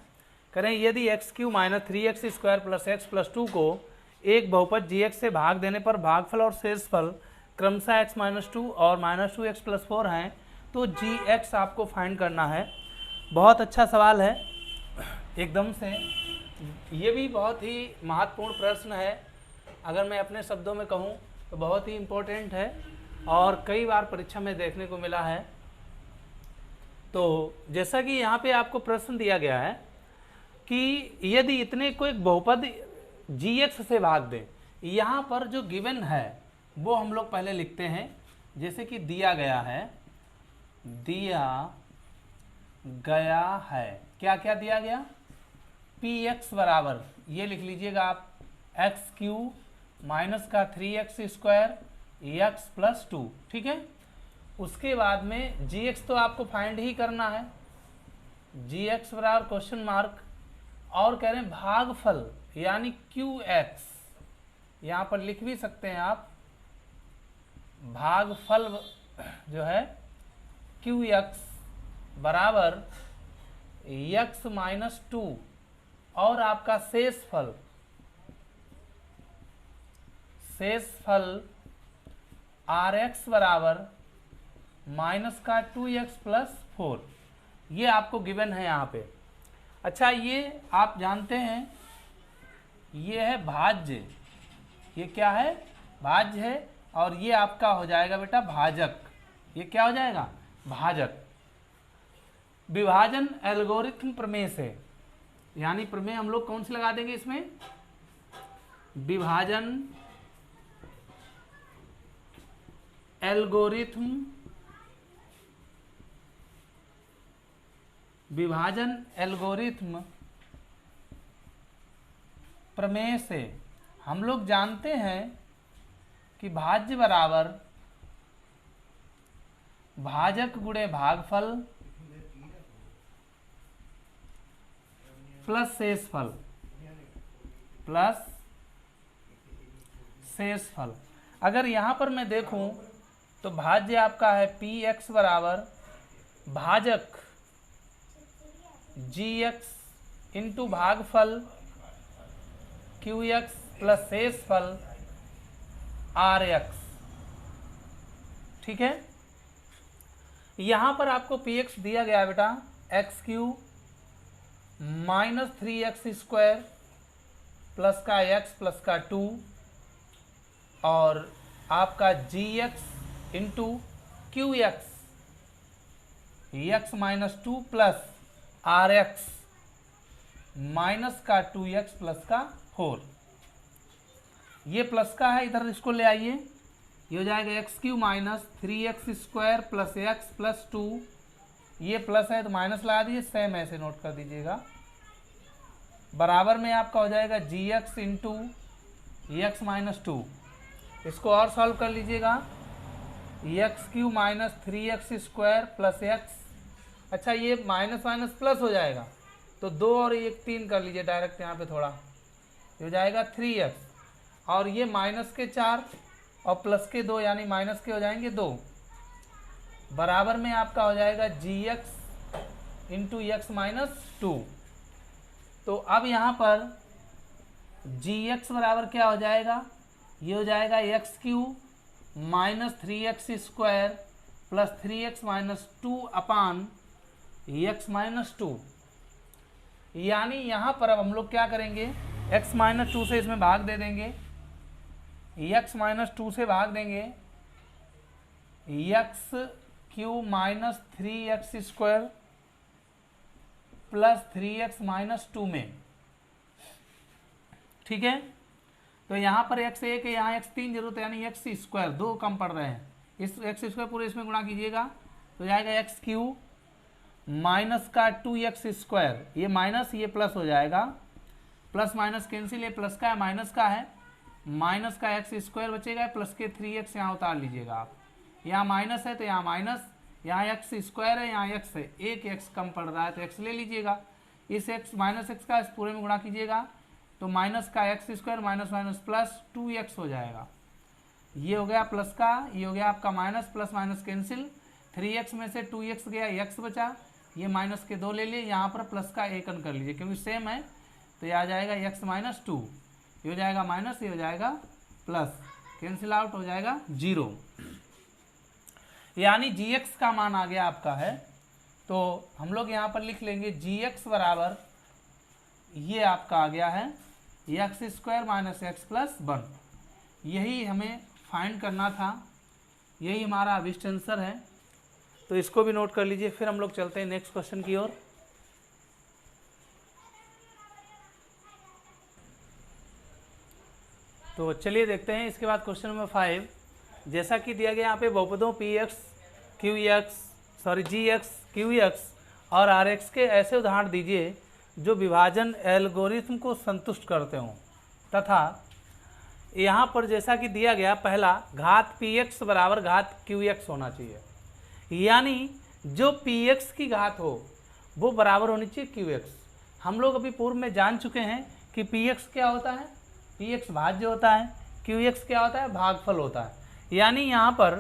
करें यदि x³ minus 3x square plus x plus 2 को एक बहुपद gx से भाग देने पर भागफल और शेषफल क्रमशः x माइनस 2 और माइनस 2x प्लस 4 हैं, तो gx आपको फाइंड करना है। बहुत अच्छा सवाल है एकदम से, ये भी बहुत ही महत्वपूर्ण प्रश्न है। अगर मैं अपने शब्दों में कहूँ तो बहुत ही इम्पोर्टेंट है और कई बार परीक्षा में देखने को मिला है। तो जैसा कि यहाँ पे आपको प्रश्न दिया गया है कि यदि इतने को एक बहुपद gx से भाग दें, यहाँ पर जो गिवन है वो हम लोग पहले लिखते हैं। जैसे कि दिया गया है क्या क्या दिया गया, px बराबर ये लिख लीजिएगा आप x³ माइनस का 3x स्क्वायर x प्लस 2, ठीक है। उसके बाद में gx तो आपको फाइंड ही करना है, gx बराबर क्वेश्चन मार्क, और कह रहे हैं भागफल यानी qx, यहाँ पर लिख भी सकते हैं आप, भागफल जो है qx बराबर x माइनस 2, और आपका शेषफल rx बराबर माइनस का 2x प्लस 4, ये आपको गिवन है यहाँ पे। अच्छा, ये आप जानते हैं ये है भाज्य, ये क्या है, भाज्य है, और ये आपका हो जाएगा बेटा भाजक। ये क्या हो जाएगा, भाजक। विभाजन एल्गोरिथम प्रमेय से, यानी प्रमेय हम लोग कौन सी लगा देंगे इसमें, विभाजन एल्गोरिथम, विभाजन एल्गोरिथम प्रमेय से हम लोग जानते हैं कि भाज्य बराबर भाजक गुणे भागफल प्लस शेषफल प्लस शेषफल। अगर यहाँ पर मैं देखूं तो भाज्य आपका है px बराबर भाजक gx इंटू भागफल qx प्लस शेषफल rx, ठीक है। यहाँ पर आपको px दिया गया बेटा x³ minus 3x square plus का x प्लस का 2, और आपका gx into qx x minus 2 plus rx minus का 2x प्लस का 4, ये प्लस का है, इधर इसको ले आइए, ये हो जाएगा x³ minus 3x square plus x plus 2, ये प्लस है तो माइनस लगा दीजिए, सेम ऐसे नोट कर दीजिएगा। बराबर में आपका हो जाएगा gx इंटू x माइनस 2, इसको और सॉल्व कर लीजिएगा, x³ minus 3x square plus x, अच्छा ये माइनस माइनस प्लस हो जाएगा तो 2 और 1 3 कर लीजिए डायरेक्ट यहाँ पे, थोड़ा ये हो जाएगा 3x, और ये माइनस के 4 और प्लस के 2 यानी माइनस के हो जाएंगे 2, बराबर में आपका हो जाएगा gx इंटू x माइनस 2। तो अब यहाँ पर gx बराबर क्या हो जाएगा, ये हो जाएगा x Q minus 3x square plus 3x minus 2 अपान एक्स माइनस 2। यानी यहाँ पर अब हम लोग क्या करेंगे, x माइनस 2 से इसमें भाग दे देंगे, x माइनस 2 से भाग देंगे, x Q minus 3x square plus 3x minus 2 में। ठीक है, तो यहाँ पर x 1 है, यहाँ x 3 जरूरत है, यानी x स्क्वायर 2 कम पड़ रहे हैं, इस x स्क्वायर पूरे इसमें गुणा कीजिएगा तो जाएगा एक्स क्यू माइनस का 2x स्क्वायर, ये माइनस ये प्लस हो जाएगा, प्लस माइनस कैंसिल, ये प्लस का है माइनस का है, माइनस का एक्स स्क्वायर बचेगा, प्लस के 3x यहाँ उतार लीजिएगा आप, यहाँ माइनस है तो यहाँ माइनस, यहाँ एक्स स्क्वायर है, यहाँ एक्स है, एक एक्स कम पड़ रहा है तो एक्स ले लीजिएगा, इस एक्स माइनस एक्स का इस पूरे में गुणा कीजिएगा तो माइनस का x square minus minus plus 2x हो जाएगा, ये हो गया प्लस का, ये हो गया आपका minus, plus minus cancel, 3x में से 2x गया, x बचा, ये माइनस के 2 ले लिए, यहाँ पर प्लस का 1 कर लीजिए क्योंकि सेम है, तो ये आ जाएगा x माइनस 2, ये हो जाएगा माइनस, ये हो जाएगा प्लस, कैंसिल आउट हो जाएगा 0, यानी gx का मान आ गया आपका है। तो हम लोग यहाँ पर लिख लेंगे gx बराबर, ये आपका आ गया है x square minus x plus 1, यही हमें फाइंड करना था, यही हमारा अभिष्ट आंसर है, तो इसको भी नोट कर लीजिए। फिर हम लोग चलते हैं नेक्स्ट क्वेश्चन की ओर। तो चलिए देखते हैं इसके बाद क्वेश्चन नंबर 5। जैसा कि दिया गया यहाँ पे बहुपदों जी एक्स क्यू एक्स और आर एक्स के ऐसे उदाहरण दीजिए जो विभाजन एल्गोरिथम को संतुष्ट करते हों, तथा यहाँ पर जैसा कि दिया गया पहला घात पी एक्स बराबर घात क्यू एक्स होना चाहिए, यानी जो पी एक्स की घात हो वो बराबर होनी चाहिए क्यू एक्स। हम लोग अभी पूर्व में जान चुके हैं कि पी एक्स क्या होता है, पी एक्स भाज्य होता है, क्यू एक्स क्या होता है, भागफल होता है, यानी यहाँ पर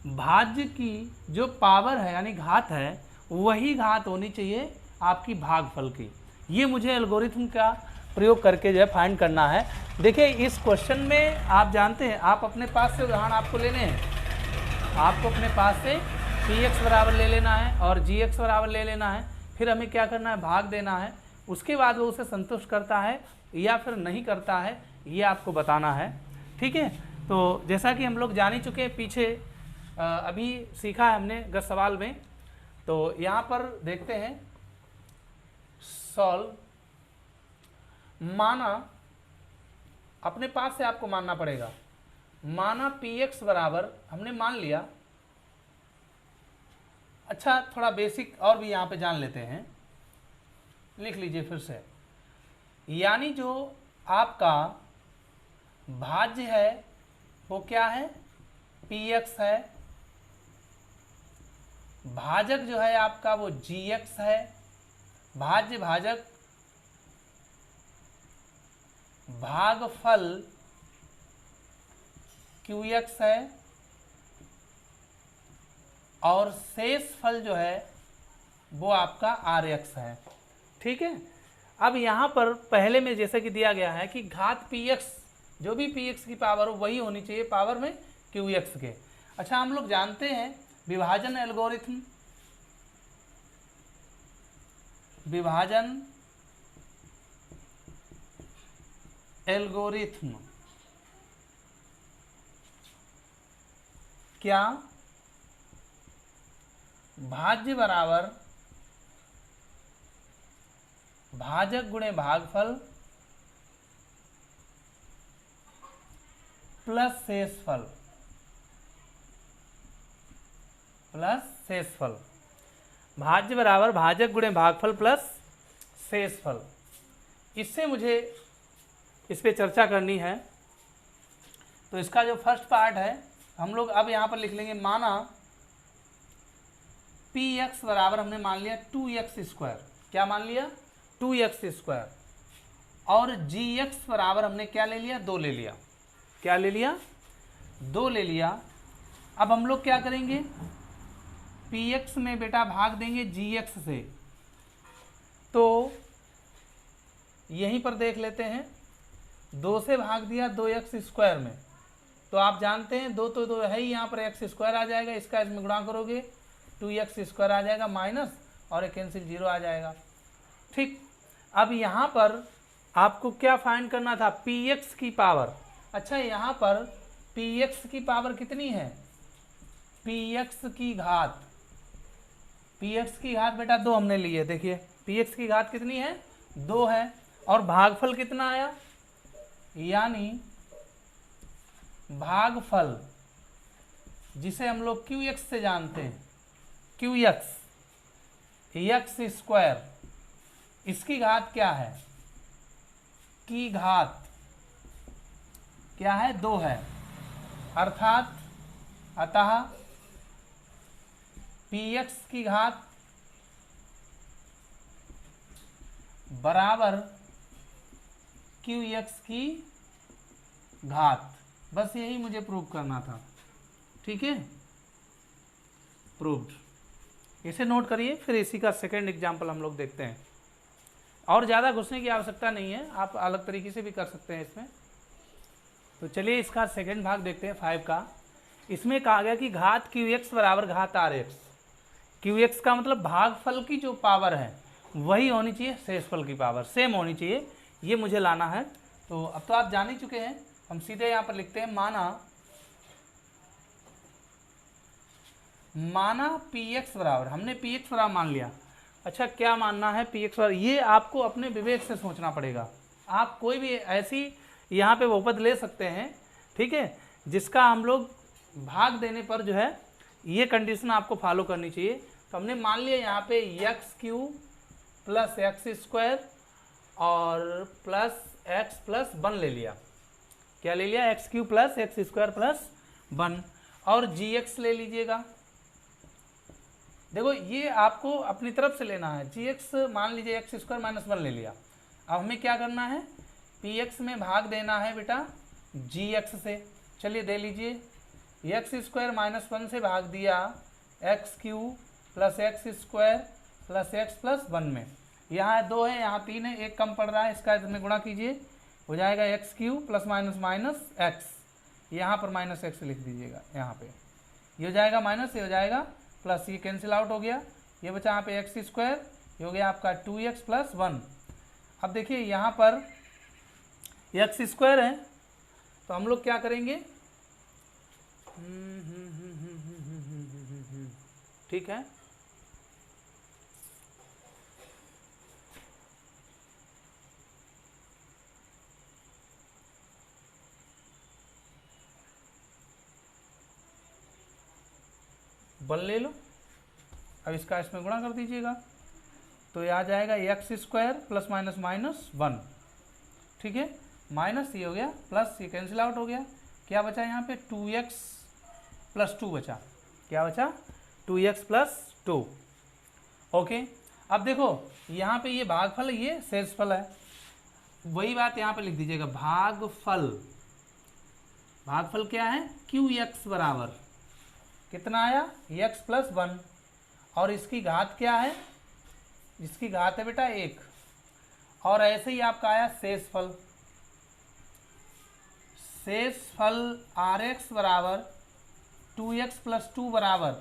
भाज्य की जो पावर है यानी घात है वही घात होनी चाहिए आपकी भागफल की। ये मुझे एल्गोरिथम का प्रयोग करके जो है फाइंड करना है। देखिए इस क्वेश्चन में आप जानते हैं, आप अपने पास से उदाहरण आपको लेने हैं, आपको अपने पास से पी एक्स बराबर ले लेना है और जी एक्स बराबर ले लेना है, फिर हमें क्या करना है, भाग देना है, उसके बाद वो उसे संतुष्ट करता है या फिर नहीं करता है ये आपको बताना है। ठीक है, तो जैसा कि हम लोग जान ही चुके हैं, पीछे अभी सीखा है हमने गत सवाल में, तो यहाँ पर देखते हैं सॉल्व। माना, अपने पास से आपको मानना पड़ेगा, माना पी एक्स बराबर हमने मान लिया, अच्छा थोड़ा बेसिक और भी यहाँ पे जान लेते हैं, लिख लीजिए फिर से, यानी जो आपका भाज्य है वो क्या है, पी एक्स है, भाजक जो है आपका वो जी एक्स है, भाज्य भाजक भागफल क्यू एक्स है, और शेष फल जो है वो आपका आर एक्स है। ठीक है, अब यहाँ पर पहले में जैसे कि दिया गया है कि घात पी एक्स, जो भी पी एक्स की पावर हो वही होनी चाहिए पावर में क्यू एक्स के। अच्छा हम लोग जानते हैं विभाजन एल्गोरिथम, विभाजन एल्गोरिथम क्या, भाज्य बराबर भाजक गुणे भागफल प्लस शेषफल, प्लस शेषफल, भाज्य बराबर भाजक गुणे भागफल प्लस शेषफल। इससे मुझे इस पे चर्चा करनी है। तो इसका जो फर्स्ट पार्ट है हम लोग अब यहाँ पर लिख लेंगे, माना पी एक्स बराबर हमने मान लिया 2x स्क्वायर, क्या मान लिया 2x स्क्वायर, और जी एक्स बराबर हमने क्या ले लिया, 2 ले लिया, क्या ले लिया 2 ले लिया। अब हम लोग क्या करेंगे, पी एक्स में बेटा भाग देंगे जी एक्स से, तो यहीं पर देख लेते हैं, 2 से भाग दिया 2x स्क्वायर में, तो आप जानते हैं दो तो है ही, यहाँ पर एक्स स्क्वायर आ जाएगा, इसका इसमें गुणा करोगे 2x² आ जाएगा माइनस, और एक कैंसिल 0 आ जाएगा। ठीक, अब यहाँ पर आपको क्या फाइंड करना था, px की पावर। अच्छा, यहाँ पर px की पावर कितनी है, px की घात, px की घात बेटा 2 हमने ली है। देखिए px की घात कितनी है, 2 है, और भागफल कितना आया, यानी भागफल जिसे हम लोग qx से जानते हैं, qx x², इसकी घात क्या है, की घात क्या है, 2 है, अर्थात अतः px की घात बराबर qx की घात। बस यही मुझे प्रूव करना था। ठीक है, प्रूव्ड। इसे नोट करिए, फिर इसी का सेकंड एग्जांपल हम लोग देखते हैं। और ज़्यादा घुसने की आवश्यकता नहीं है, आप अलग तरीके से भी कर सकते हैं इसमें। तो चलिए इसका सेकंड भाग देखते हैं 5 का। इसमें कहा गया कि घात qx बराबर घात rx। qx का मतलब भागफल की जो पावर है वही होनी चाहिए शेषफल की पावर, सेम होनी चाहिए, ये मुझे लाना है। तो अब तो आप जान ही चुके हैं, हम सीधे यहाँ पर लिखते हैं माना px बराबर, हमने px बराबर मान लिया। अच्छा, क्या मानना है px बराबर, ये आपको अपने विवेक से सोचना पड़ेगा। आप कोई भी ऐसी यहाँ पे बहुपद ले सकते हैं, ठीक है, जिसका हम लोग भाग देने पर जो है ये कंडीशन आपको फॉलो करनी चाहिए। तो हमने मान लिया यहाँ पे x³ प्लस x² और प्लस x प्लस 1 ले लिया। क्या ले लिया, x³ प्लस x² प्लस 1, और gx ले लीजिएगा। देखो ये आपको अपनी तरफ से लेना है, gx मान लीजिए x² माइनस 1 ले लिया। अब हमें क्या करना है, px में भाग देना है बेटा gx से। चलिए दे लीजिए, x² माइनस 1 से भाग दिया x³ plus x² plus x plus 1 में। यहाँ 2 है, यहाँ 3 है, एक कम पड़ रहा है, इसका इसमें गुणा कीजिए, हो जाएगा x³ plus minus minus x, यहाँ पर माइनस x लिख दीजिएगा, यहाँ पे ये हो जाएगा माइनस, ये हो जाएगा प्लस, ये कैंसिल आउट हो गया, ये बचा यहाँ पे x², ये हो गया आपका 2x प्लस 1। अब देखिए यहाँ पर x² है, तो हम लोग क्या करेंगे, ठीक है, बल ले लो, अब इसका इसमें गुणा कर दीजिएगा, तो ये आ जाएगा x² प्लस माइनस माइनस 1, ठीक है, माइनस ये हो गया प्लस, ये कैंसिल आउट हो गया, क्या बचा यहाँ पे 2x प्लस 2 बचा, क्या बचा 2x प्लस 2। ओके, अब देखो यहाँ पे ये भागफल, ये शेषफल है, वही बात यहाँ पे लिख दीजिएगा, भागफल, भागफल क्या है, qx बराबर कितना आया, x प्लस 1, और इसकी घात क्या है, इसकी घात है बेटा 1, और ऐसे ही आपका आया शेषफल, शेषफल rx बराबर 2x प्लस 2 बराबर,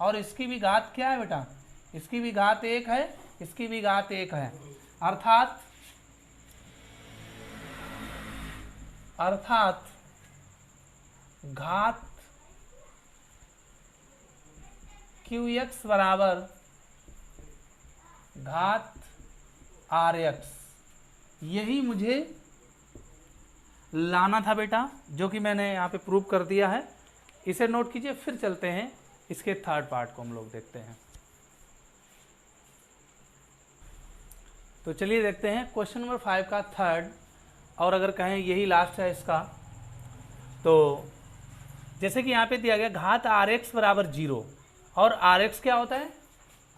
और इसकी भी घात क्या है बेटा, इसकी भी घात 1 है, इसकी भी घात 1 है, अर्थात घात qx बराबर घात rx, यही मुझे लाना था बेटा, जो कि मैंने यहाँ पे प्रूव कर दिया है। इसे नोट कीजिए, फिर चलते हैं इसके थर्ड पार्ट को हम लोग देखते हैं। तो चलिए देखते हैं क्वेश्चन नंबर 5 का थर्ड, और अगर कहें यही लास्ट है इसका। तो जैसे कि यहाँ पे दिया गया घात rx बराबर 0, और rx क्या होता है,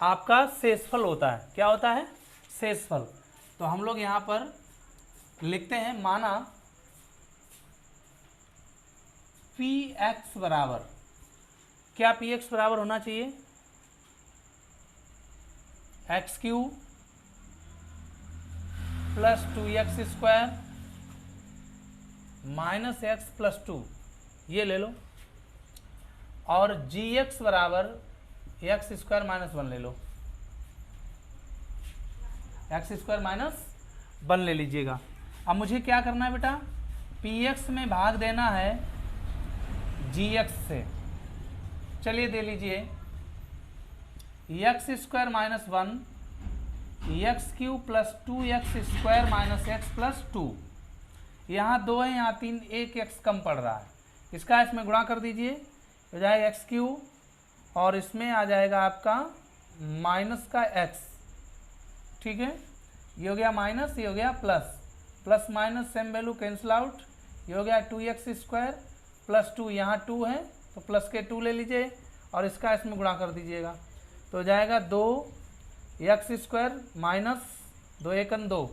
आपका शेषफल होता है, क्या होता है, शेषफल। तो हम लोग यहाँ पर लिखते हैं, माना px बराबर, क्या px बराबर होना चाहिए, x³ plus 2x² minus x plus 2, ये ले लो, और जी एक्स बराबर एक्स स्क्वायर माइनस 1 ले लो, एक्स स्क्वायर माइनस 1 ले लीजिएगा। अब मुझे क्या करना है बेटा, पी एक्स में भाग देना है जी एक्स से। चलिए दे लीजिए, x square minus 1 x cube plus 2x square minus x plus 2। यहाँ 2 है, यहाँ 3, एक एक्स कम पड़ रहा है, इसका इसमें गुणा कर दीजिए, हो जाएगा एक्स क्यूब और इसमें आ जाएगा आपका माइनस का एक्स, ठीक है। ये हो गया माइनस, ये हो गया plus, plus minus same value cancel out, ये हो गया 2x स्क्वायर प्लस 2, यहाँ 2 है तो प्लस के 2 ले लीजिए और इसका इसमें गुणा कर दीजिएगा, तो हो जाएगा 2x स्क्वायर माइनस 2 एकन 2,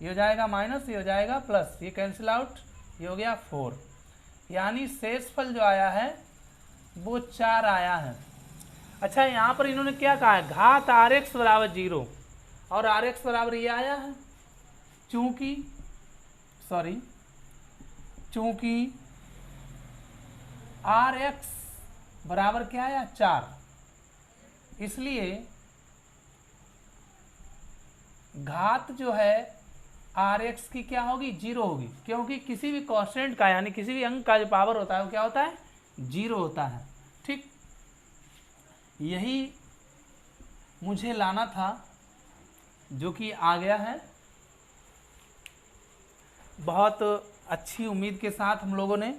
ये हो जाएगा माइनस, ये हो जाएगा प्लस, ये कैंसिल आउट, ये हो गया 4। यानी शेषफल जो आया है वो 4 आया है। अच्छा, यहाँ पर इन्होंने क्या कहा है, घात Rx बराबर 0 और Rx बराबर ये आया है, चूंकि Rx बराबर क्या आया 4, इसलिए घात जो है Rx की क्या होगी 0 होगी, क्योंकि किसी भी कांस्टेंट का यानी किसी भी अंक का जो पावर होता है वो क्या होता है 0 होता है। ठीक, यही मुझे लाना था जो कि आ गया है। बहुत अच्छी उम्मीद के साथ हम लोगों ने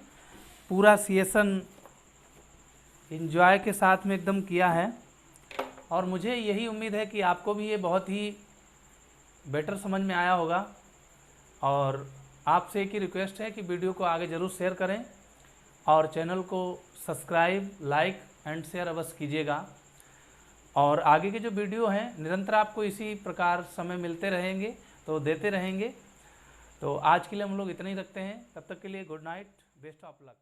पूरा सेशन एंजॉय के साथ में एकदम किया है और मुझे यही उम्मीद है कि आपको भी ये बहुत ही बेटर समझ में आया होगा। और आपसे एक ही रिक्वेस्ट है कि वीडियो को आगे ज़रूर शेयर करें और चैनल को सब्सक्राइब, लाइक एंड शेयर अवश्य कीजिएगा। और आगे के जो वीडियो हैं निरंतर आपको इसी प्रकार समय मिलते रहेंगे तो देते रहेंगे। तो आज के लिए हम लोग इतना ही रखते हैं, तब तक के लिए good night, best of luck.